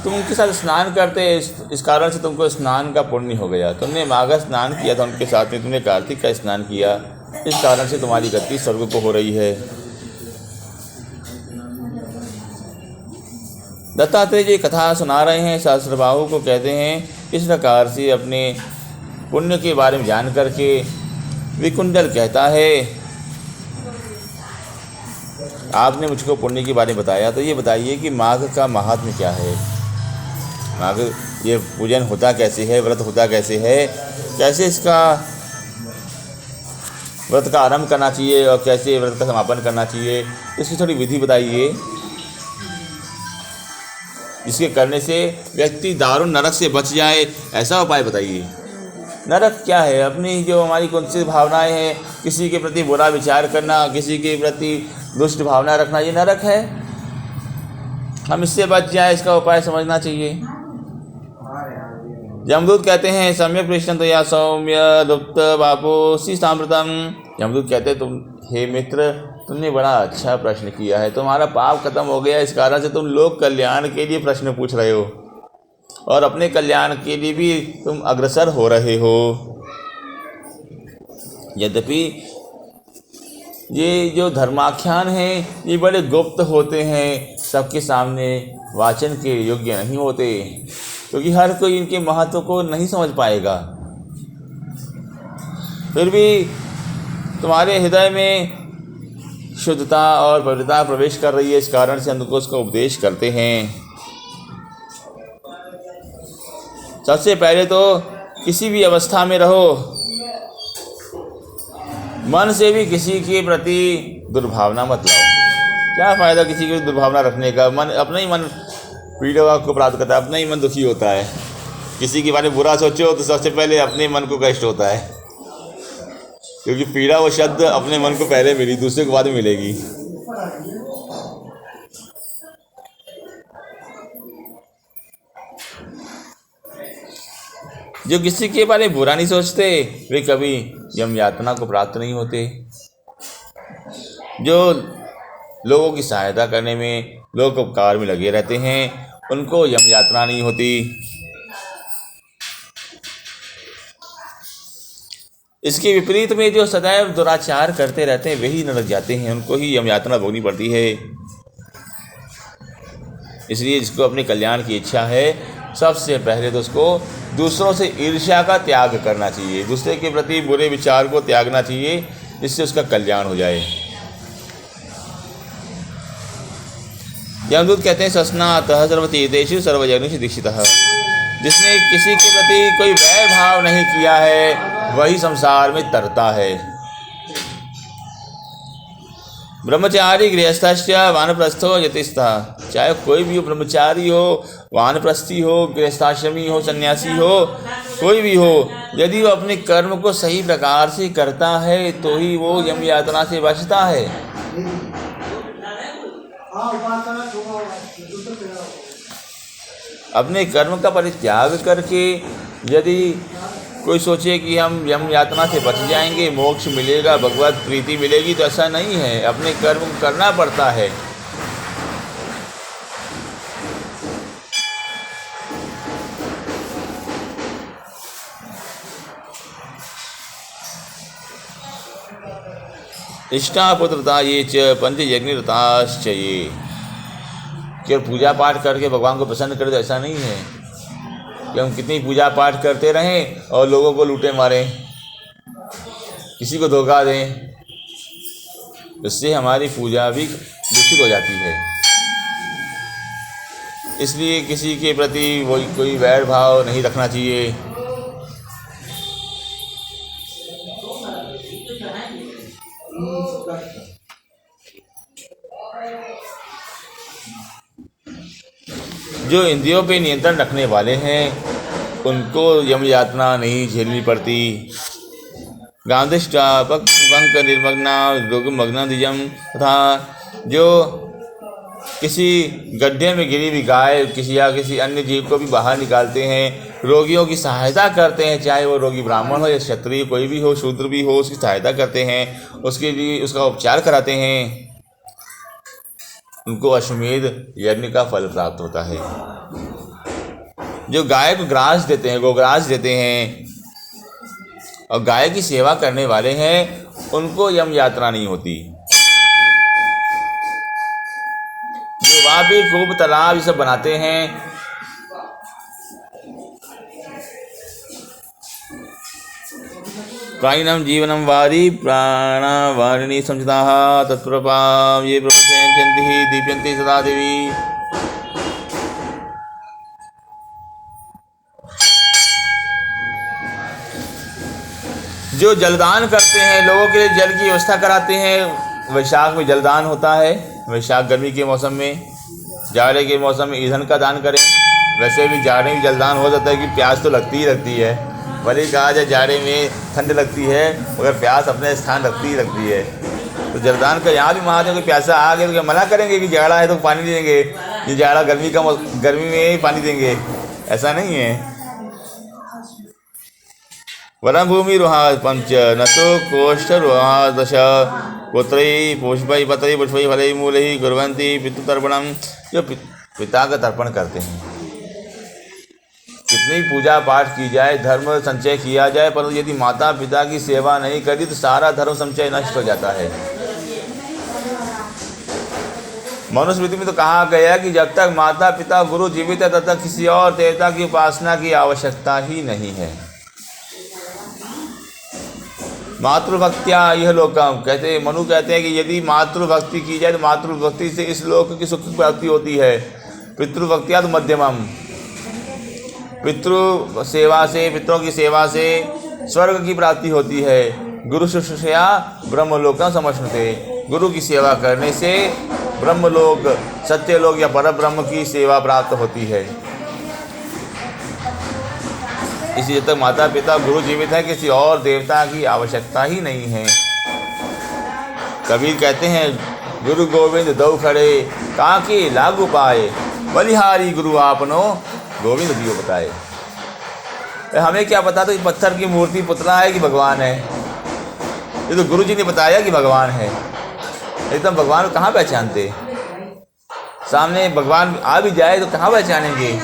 तुम उनके साथ स्नान करते, इस कारण से तुमको स्नान का पुण्य हो गया। तुमने माघ स्नान किया था उनके साथ में, तुमने कार्तिक का स्नान किया, इस कारण से तुम्हारी गति स्वर्ग को हो रही है। दत्तात्रेय जी कथा सुना रहे हैं, सहस्त्रबाहु को कहते हैं इस प्रकार से अपने पुण्य के बारे में जान करके विकुंडल कहता है आपने मुझको पुण्य के बारे में बताया, तो ये बताइए कि माघ का महात्म्य क्या है। माघ ये पूजन होता कैसे है, व्रत होता कैसे है, कैसे इसका व्रत का आरंभ करना चाहिए और कैसे व्रत का समापन करना चाहिए, इसकी थोड़ी विधि बताइए जिसके करने से व्यक्ति दारुण नरक से बच जाए, ऐसा उपाय बताइए। नरक क्या है? अपनी जो हमारी कुंसित भावनाएं हैं, किसी के प्रति बुरा विचार करना, किसी के प्रति दुष्ट भावना रखना, ये नरक है। हम इससे बच जाए, इसका उपाय समझना चाहिए। यमदूत कहते हैं सम्यक प्रश्न तो या सौम्य लुप्त बापोसी सांप्रतम। यमदूत कहते तुम हे मित्र, तुमने बड़ा अच्छा प्रश्न किया है, तुम्हारा पाप खत्म हो गया, इस कारण से तुम लोक कल्याण के लिए प्रश्न पूछ रहे हो और अपने कल्याण के लिए भी तुम अग्रसर हो रहे हो। यद्यपि ये जो धर्माख्यान हैं ये बड़े गुप्त होते हैं, सबके सामने वाचन के योग्य नहीं होते, क्योंकि हर कोई इनके महत्व को नहीं समझ पाएगा। फिर भी तुम्हारे हृदय में शुद्धता और पवित्रता प्रवेश कर रही है, इस कारण से हम उसका उपदेश करते हैं। सबसे पहले तो किसी भी अवस्था में रहो, मन से भी किसी के प्रति दुर्भावना मत लाओ। क्या फ़ायदा किसी की दुर्भावना रखने का? मन अपना ही मन पीड़ा को प्राप्त करता है, अपना ही मन दुखी होता है। किसी के बारे में बुरा सोचो तो सबसे पहले अपने मन को कष्ट होता है, क्योंकि पीड़ा वो शब्द अपने मन को पहले मिली, दूसरे को बाद में मिलेगी। जो किसी के बारे में बुरा नहीं सोचते वे कभी यम यातना को प्राप्त नहीं होते। जो लोगों की सहायता करने में, लोकोपकार में लगे रहते हैं, उनको यम यात्रा नहीं होती। इसके विपरीत में जो सदैव दुराचार करते रहते हैं वही नरक जाते हैं, उनको ही यम यातना भोगनी पड़ती है। इसलिए जिसको अपने कल्याण की इच्छा है, सबसे पहले तो उसको दूसरों से ईर्ष्या का त्याग करना चाहिए, दूसरे के प्रति बुरे विचार को त्यागना चाहिए, जिससे उसका कल्याण हो जाए। यमदूत कहते हैं सस्नातः सर्वतीर्थेषु सर्वजनेषु दीक्षितः। जिसने किसी के प्रति कोई वैर भाव नहीं किया है वही संसार में तरता है। ब्रह्मचारी गृहस्थस्य वानप्रस्थो यतिस्थः। चाहे कोई भी हो, ब्रह्मचारी हो, वानप्रस्थी हो, गृहस्थाश्रमी हो, सन्यासी हो, कोई भी हो, यदि वो अपने कर्म को सही प्रकार से करता है तो ही वो यम यातना से बचता है। अपने कर्म का परित्याग करके यदि कोई सोचे कि हम यम यातना से बच जाएंगे, मोक्ष मिलेगा, भगवत प्रीति मिलेगी, तो ऐसा नहीं है। अपने कर्म करना पड़ता है। इष्टापुत्रता ये च पंचयज्ञरताश्च ये। केवल पूजा पाठ करके भगवान को प्रसन्न करे तो ऐसा नहीं है कि हम कितनी पूजा पाठ करते रहें और लोगों को लूटे मारें, किसी को धोखा दें, इससे हमारी पूजा भी दूषित हो जाती है। इसलिए किसी के प्रति कोई वैर भाव नहीं रखना चाहिए। जो इंद्रियों पे नियंत्रण रखने वाले हैं उनको यम यातना नहीं झेलनी पड़ती। गांधिष्ठा पंक निर्मग्ना रोगमग्ना द्विजम। तथा जो किसी गड्ढे में गिरी हुई गाय किसी या किसी अन्य जीव को भी बाहर निकालते हैं, रोगियों की सहायता करते हैं, चाहे वो रोगी ब्राह्मण हो या क्षत्रिय, कोई भी हो, शूद्र भी हो, उसकी सहायता करते हैं, उसके लिए उसका उपचार कराते हैं, उनको अश्वमेध यज्ञ का फल प्राप्त होता है। जो गाय को ग्रास देते हैं, गोग्रास देते हैं और गाय की सेवा करने वाले हैं, उनको यम यात्रा नहीं होती। जो वहाँ भी खूब तालाब ये सब बनाते हैं, प्राणिनम जीवनम वारी प्राणवारिणी संचिताः तत्प्रभाव ये प्रपंचयन्ति दीप्यन्ति सदा देवी। जो जलदान करते हैं, लोगों के लिए जल की व्यवस्था कराते हैं। वैशाख में जलदान होता है, वैशाख गर्मी के मौसम में, जाड़े के मौसम में ईंधन का दान करें। वैसे भी जाड़े में जलदान हो जाता है कि प्यास तो लगती ही लगती है, भले कहा जाए जाड़े में ठंड लगती है मगर प्यास अपने स्थान लगती ही लगती है। तो जलदान का यहाँ भी महादेव को प्यासा आ गया तो क्या मना करेंगे कि जाड़ा है तो पानी देंगे, ये जाड़ा गर्मी में ही पानी देंगे, ऐसा नहीं है। वरम भूमि रुहा पंच न तो कोष्ठ रुहा दश पुत्री पुष्पई पतई पुष्पई फलई मूलई गुरवंती पितृतर्पणम। जो पिता का तर्पण करते हैं, कितनी पूजा पाठ की जाए, धर्म संचय किया जाए, परंतु यदि माता पिता की सेवा नहीं करी तो सारा धर्म संचय नष्ट हो जाता है। मनुस्मृति में तो कहा गया कि जब तक माता पिता गुरु जीवित है तब तक किसी और देवता की उपासना की आवश्यकता ही नहीं है। मातृभक्त्या यह लोकम कहते, मनु कहते हैं कि यदि मातृभक्ति की जाए तो मातृभक्ति से इस लोक की सुख की प्राप्ति होती है। पितृभक्त्या तो मध्यमम, पितृ सेवा से, पितरों की सेवा से स्वर्ग की प्राप्ति होती है। गुरु शुश्रूषया ब्रह्मलोकम समश्नुते, गुरु की सेवा करने से ब्रह्मलोक, सत्यलोक या परब्रह्म की सेवा प्राप्त होती है। इसी जब तक माता पिता गुरु जीवित है किसी और देवता की आवश्यकता ही नहीं है। कबीर कहते हैं गुरु गोविंद दो खड़े काके लागू पाए, बलिहारी गुरु आपनो गोविंद दियो बताए। हमें क्या पता तो पत्थर की मूर्ति पुतला है कि भगवान है, ये तो गुरु जी ने बताया कि भगवान है। एकदम भगवान को कहाँ पहचानते, सामने भगवान आ भी जाए तो कहाँ पहचानेंगे,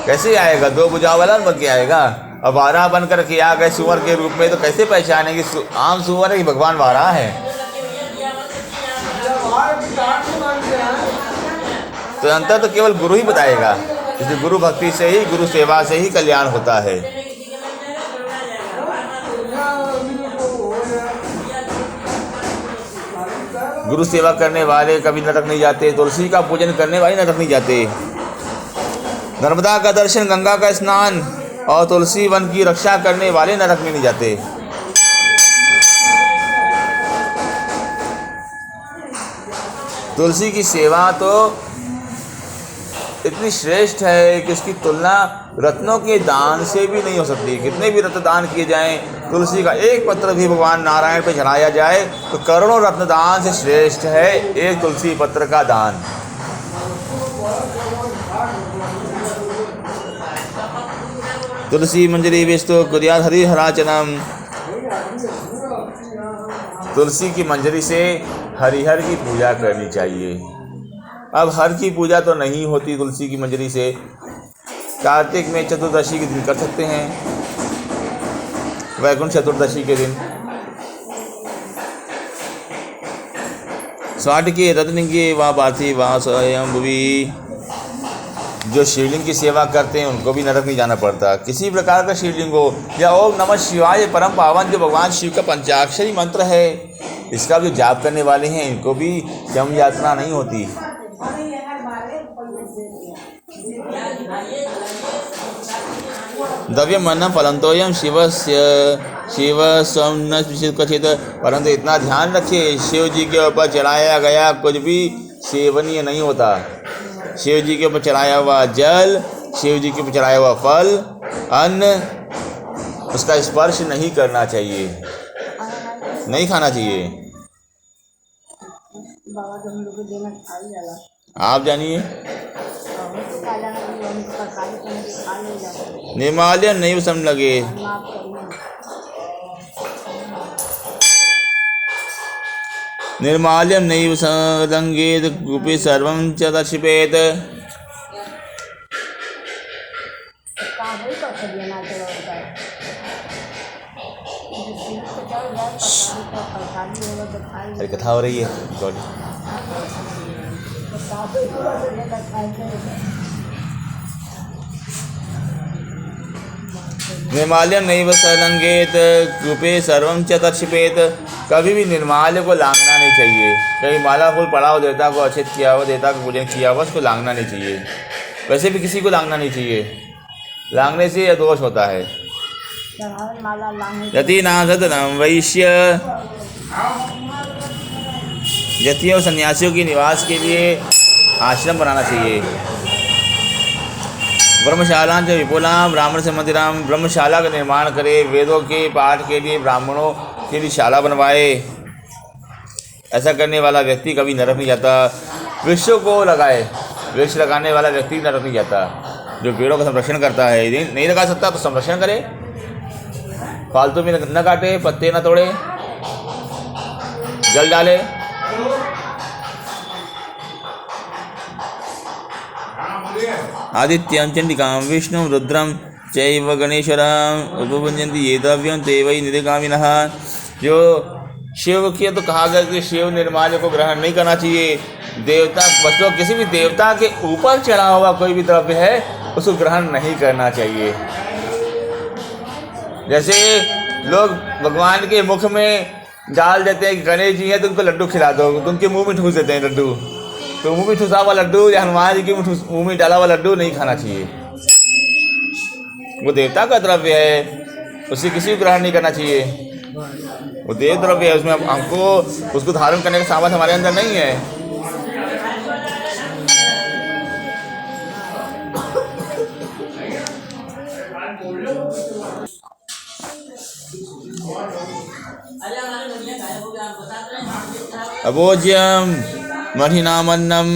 कैसे आएगा, दो भुजाओं वाला बन के आएगा। अब वाराह बन कर के आ गए सुअर के रूप में तो कैसे पहचानेंगे आम सुअर है कि भगवान वाराह है। तो अंतर तो केवल गुरु ही बताएगा, इसलिए गुरु भक्ति से ही, गुरु सेवा से ही कल्याण होता है। गुरु सेवा करने वाले कभी नरक नहीं जाते, तुलसी का पूजन करने वाले नरक नहीं जाते। नर्मदा का दर्शन, गंगा का स्नान और तुलसी वन की रक्षा करने वाले नरक में नहीं जाते। तुलसी की सेवा तो इतनी श्रेष्ठ है कि उसकी तुलना रत्नों के दान से भी नहीं हो सकती। कितने भी रत्न दान किए जाएं, तुलसी का एक पत्र भी भगवान नारायण पे चढ़ाया जाए तो करोड़ों रत्न दान से श्रेष्ठ है एक तुलसी पत्र का दान। तुलसी मंजरी विस्तु कुर्यात हरिहराचनम, तुलसी की मंजरी से हरिहर की पूजा करनी चाहिए। अब हर की पूजा तो नहीं होती तुलसी की मंजरी से। कार्तिक में चतुर्दशी के दिन कर सकते हैं, वैकुंठ चतुर्दशी के दिन। स्वाट के रत्न के व पार्थिव व स्वयंभुवी, जो शिवलिंग की सेवा करते हैं उनको भी नरक नहीं जाना पड़ता। किसी प्रकार का शिवलिंग हो या ओम नमः शिवाय परम पावन जो भगवान शिव का पंचाक्षरी मंत्र है, इसका जो जाप करने वाले हैं इनको भी यम यात्रा नहीं होती। द्रव्य मन फलंतोयम शिवस्य शिव स्वयं न कथित, परंतु इतना ध्यान रखिए शिव जी के ऊपर चढ़ाया गया कुछ भी सेवनीय नहीं होता। शिव जी के ऊपर चढ़ाया हुआ जल, शिव जी के ऊपर चढ़ाया हुआ फल, अन्न, उसका स्पर्श नहीं करना चाहिए, नहीं खाना चाहिए। आप जानिए निर्माल्य नहीं सम लगे, निर्माल्यम नैव संगेत गुपे सर्वं च दक्षिपेत। अरे कथा हो रही है सॉरी। निर्माल्यम नैव सलंघेत कृपे सर्वं च तत्क्षिपेत। कभी भी निर्माल्य को लांघना नहीं चाहिए। कभी माला फूल पड़ा हो, देवता को अर्चित किया हो, देवता को पूजन किया हो, उसको लांघना नहीं चाहिए। वैसे भी किसी को लांघना नहीं चाहिए, लांघने से यह दोष होता है। यति नासतनम वैश्य, यतियों सन्यासियों के निवास के लिए आश्रम बनाना चाहिए। ब्रह्मशाला जो विपुलाम ब्राह्मण से मंदिराम, ब्रह्मशाला का निर्माण करे, वेदों के पाठ के लिए ब्राह्मणों के लिए शाला बनवाए। ऐसा करने वाला व्यक्ति कभी नरक नहीं जाता। वृक्षों को लगाए, वृक्ष लगाने वाला व्यक्ति नरक नहीं जाता। जो पेड़ों का संरक्षण करता है, नहीं लगा सकता तो संरक्षण करे, फालतू में न काटे, पत्ते न तोड़े, जल डाले। आदित्यं चंडिकां विष्णु रुद्रम चैव गणेश्वरम उपभुंजन्ति ये द्रव्यं ते वै निधिकामिनः। जो शिव के तो कहा गया कि शिव निर्माल्य को ग्रहण नहीं करना चाहिए। देवता वस्तु, किसी भी देवता के ऊपर चढ़ा हुआ कोई भी द्रव्य है उसको ग्रहण नहीं करना चाहिए। जैसे लोग भगवान के मुख में डाल देते हैं, गणेश जी हैं तो उनको लड्डू खिला दो, तो उनके मुंह में ठूस देते हैं लड्डू। तो मुंह में ठूसा हुआ लड्डू या हनुमान जी के मुंह में डाला हुआ लड्डू नहीं खाना चाहिए। वो देवता का द्रव्य है, उसे किसी को ग्रहण नहीं करना चाहिए। वो देव द्रव्य है, उसमें हमको उसको धारण करने का सामर्थ्य हमारे अंदर नहीं है। अभोज्यम मणिनामन्नम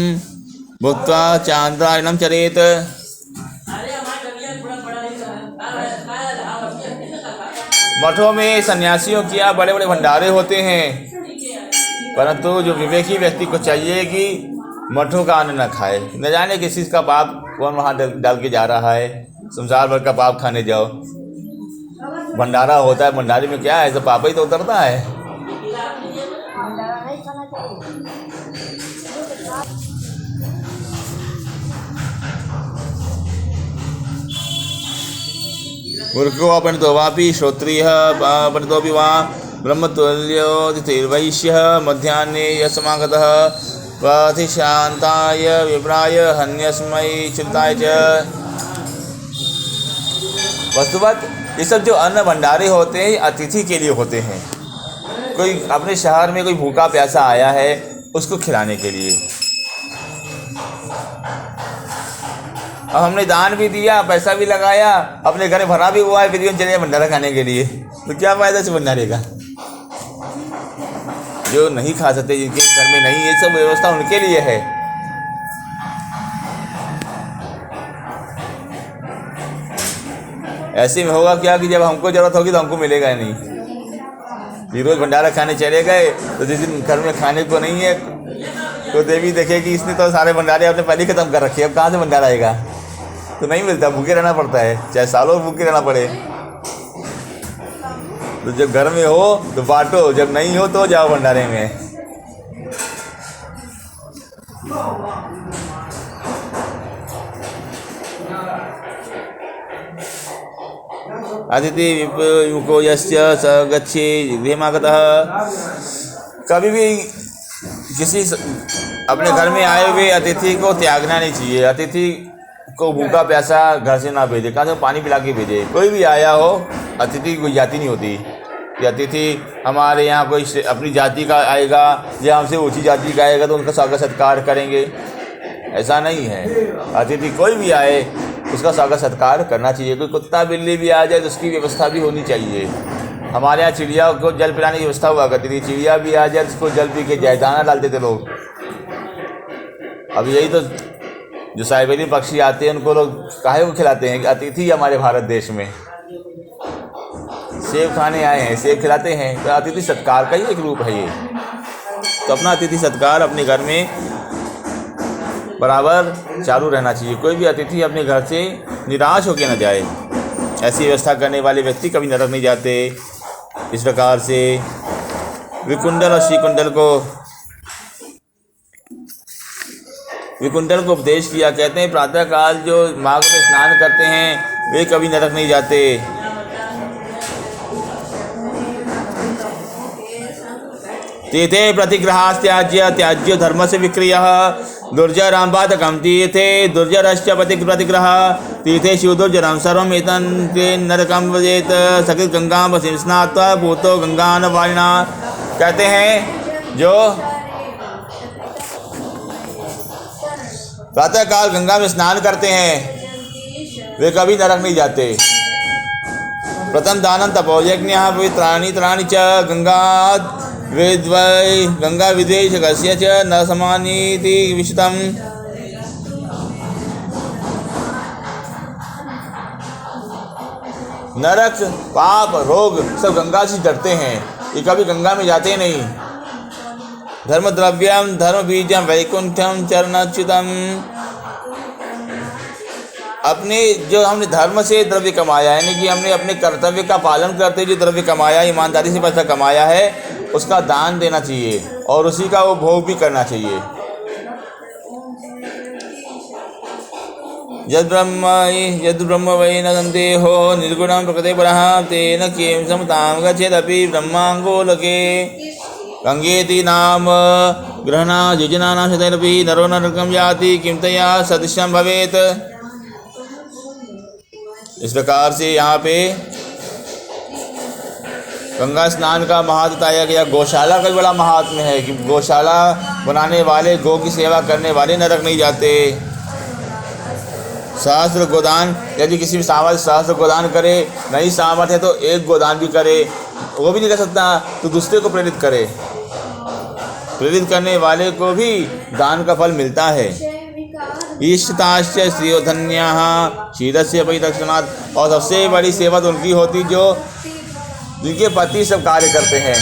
भुक्त्वा चांद्रायणम चरेत। मठों में सन्यासियों के यहाँ बड़े बड़े भंडारे होते हैं, परंतु जो विवेकी व्यक्ति को चाहिए कि मठों का अन्न न खाए। न जाने किस चीज़ का पाप कौन वहाँ डाल के जा रहा है, संसार भर का पाप खाने जाओ। भंडारा होता है, भंडारे में क्या है, सब पाप ही तो उतरता है। मूर्खो अपनितो वापि श्रोत्रियः अपनितोऽपि वा ब्रह्मतुल्योऽतिथिर्वैश्यः मध्याह्ने यस्मागतः प्रतिशान्ताय विप्राय हन्यस्मै चिन्ताय च। वस्तुतः ये सब जो अन्न भंडारे होते हैं अतिथि के लिए होते हैं। कोई अपने शहर में कोई भूखा प्यासा आया है उसको खिलाने के लिए। अब हमने दान भी दिया, पैसा भी लगाया, अपने घर भरा भी हुआ है, फिर चले भंडारा खाने के लिए, तो क्या फायदा इस भंडारे का। जो नहीं खा सकते, जिनके घर में नहीं, ये सब व्यवस्था उनके लिए है। ऐसे में होगा क्या कि जब हमको जरूरत होगी तो हमको मिलेगा नहीं। रोज भंडारा खाने चले गए तो जिस दिन घर में खाने को नहीं है तो देवी देखे कि इसने तो सारे भंडारे अपने पहले खत्म कर रखे, अब कहाँ से भंडारा आएगा। तो नहीं मिलता, भूखे रहना पड़ता है, चाहे सालों भूखे रहना पड़े। तो जब घर में हो तो बांटो, जब नहीं हो तो जाओ भंडारे में। अतिथि विमुखो यस्य स गच्छे गृहमागतः। कभी भी किसी अपने घर में आए हुए अतिथि को त्यागना नहीं चाहिए। अतिथि को भूखा प्यासा घर से ना भेजे, कहाँ से पानी पिला के भेजे। कोई भी आया हो, अतिथि की कोई जाति नहीं होती कि अतिथि हमारे यहाँ कोई अपनी जाति का आएगा या हमसे ऊंची जाति का आएगा तो उनका स्वागत सत्कार करेंगे, ऐसा नहीं है। अतिथि कोई भी आए उसका स्वागत सत्कार करना चाहिए। कोई कुत्ता बिल्ली भी आ जाए तो उसकी व्यवस्था भी होनी चाहिए। हमारे यहाँ चिड़िया को जल पिलाने की व्यवस्था हुआ करती थी, चिड़िया भी आ जाए तो उसको जल पी के जाए, दाना डालते थे लोग। अब यही तो जो साइबेरियन पक्षी आते हैं उनको लोग काहे को खिलाते हैं कि अतिथि हमारे भारत देश में सेब खाने आए हैं, सेब खिलाते हैं, तो अतिथि सत्कार का ही एक रूप है ये। तो अपना अतिथि सत्कार अपने घर में बराबर चालू रहना चाहिए। कोई भी अतिथि अपने घर से निराश होकर न जाए। ऐसी व्यवस्था करने वाले व्यक्ति कभी नरक नहीं जाते। इस प्रकार से विकुंडल और विकुंडल को उपदेश किया। कहते हैं प्रातःकाल जो मार्ग में स्नान करते हैं वे कभी नरक नहीं जाते। तीर्थे प्रतिग्रहास्त्याज्य त्याज्य धर्म से विक्रिय दुर्जराम्पातकं तीर्थे दुर्जरश्च प्रतिग्रह तीर्थे शिवदुर्जरं सर्वमेतं ते नरकं व्रजेत सकृत गंगा वसीं स्नात्वा भूतो गंगानवारिणा। कहते हैं जो प्रातःकाल गंगा में स्नान करते हैं वे कभी नरक नहीं जाते। प्रथम दानं तपोयज्ञः पवित्राणि त्राणि च गंगा विद्वेषकस्य च न समानीति विशतम्। नरक पाप रोग सब गंगा से डरते हैं, ये कभी गंगा में जाते नहीं। धर्म द्रव्यम धर्म बीजम वैकुंठम चरणच्युतम। अपने जो हमने धर्म से द्रव्य कमाया है, यानी कि हमने अपने कर्तव्य का पालन करते जो द्रव्य कमाया, ईमानदारी से पैसा कमाया है, उसका दान देना चाहिए और उसी का वो भोग भी करना चाहिए। यद ब्रह्म वै न संदेहो निर्गुणं प्रकृते परः तेन किं समतां गच्छेदपि ब्रह्मांगोलके गंगेति नाम ग्रहणा योजनानां शतैरपि नरो नरकं याति किं तया सदृशं भवेत्। इस प्रकार से यहाँ पे गंगा स्नान का महत्व बताया गया। गौशाला का भी बड़ा महात्म्य है कि गौशाला बनाने वाले, गौ की सेवा करने वाले नरक नहीं जाते। सहस्त्र गोदान, यदि किसी भी सामर्थ्य सहस्त्र गोदान करे, नहीं सामर्थ्य है तो एक गोदान भी करे, वो भी नहीं कर सकता तो दूसरे को प्रेरित करे। प्रेरित करने वाले को भी दान का फल मिलता है। इष्टताश्च श्रियोधन्याः क्षीरस्य परिरक्षणात्। और सबसे बड़ी सेवा तो उनकी होती जो जिनके पति सब कार्य करते हैं।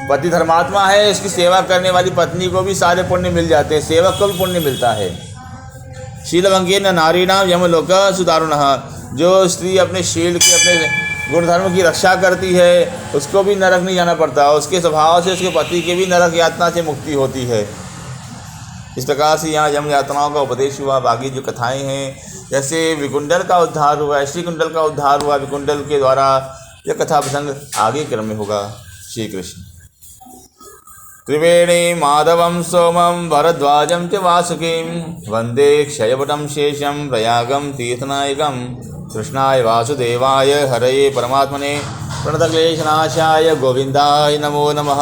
पति धर्मात्मा है, इसकी सेवा करने वाली पत्नी को भी सारे पुण्य मिल जाते हैं, सेवक को भी पुण्य मिलता है। शीलभंगेन नारीणाम यमलोक सुदारुणः। जो स्त्री अपने शील की, अपने गुणधर्म की रक्षा करती है, उसको भी नरक नहीं जाना पड़ता। उसके स्वभाव से उसके पति के भी नरक यातना से मुक्ति होती है। इस प्रकार से यहाँ यम यातनाओं का उपदेश हुआ। बाकी जो कथाएं हैं, जैसे विकुंडल का उद्धार हुआ, श्रीकुंडल का उद्धार हुआ विकुंडल के द्वारा, यह कथा प्रसंग आगे क्रम में होगा। श्री कृष्ण। त्रिवेणी माधवं सोमं भरद्वाजं च वासुकीं वंदे क्षयवटं शेषं प्रयागं तीर्थनायकं कृष्णाय वासुदेवाय हरये परमात्मने प्रणतक्लेशनाशाय गोविंदाय नमो नमः।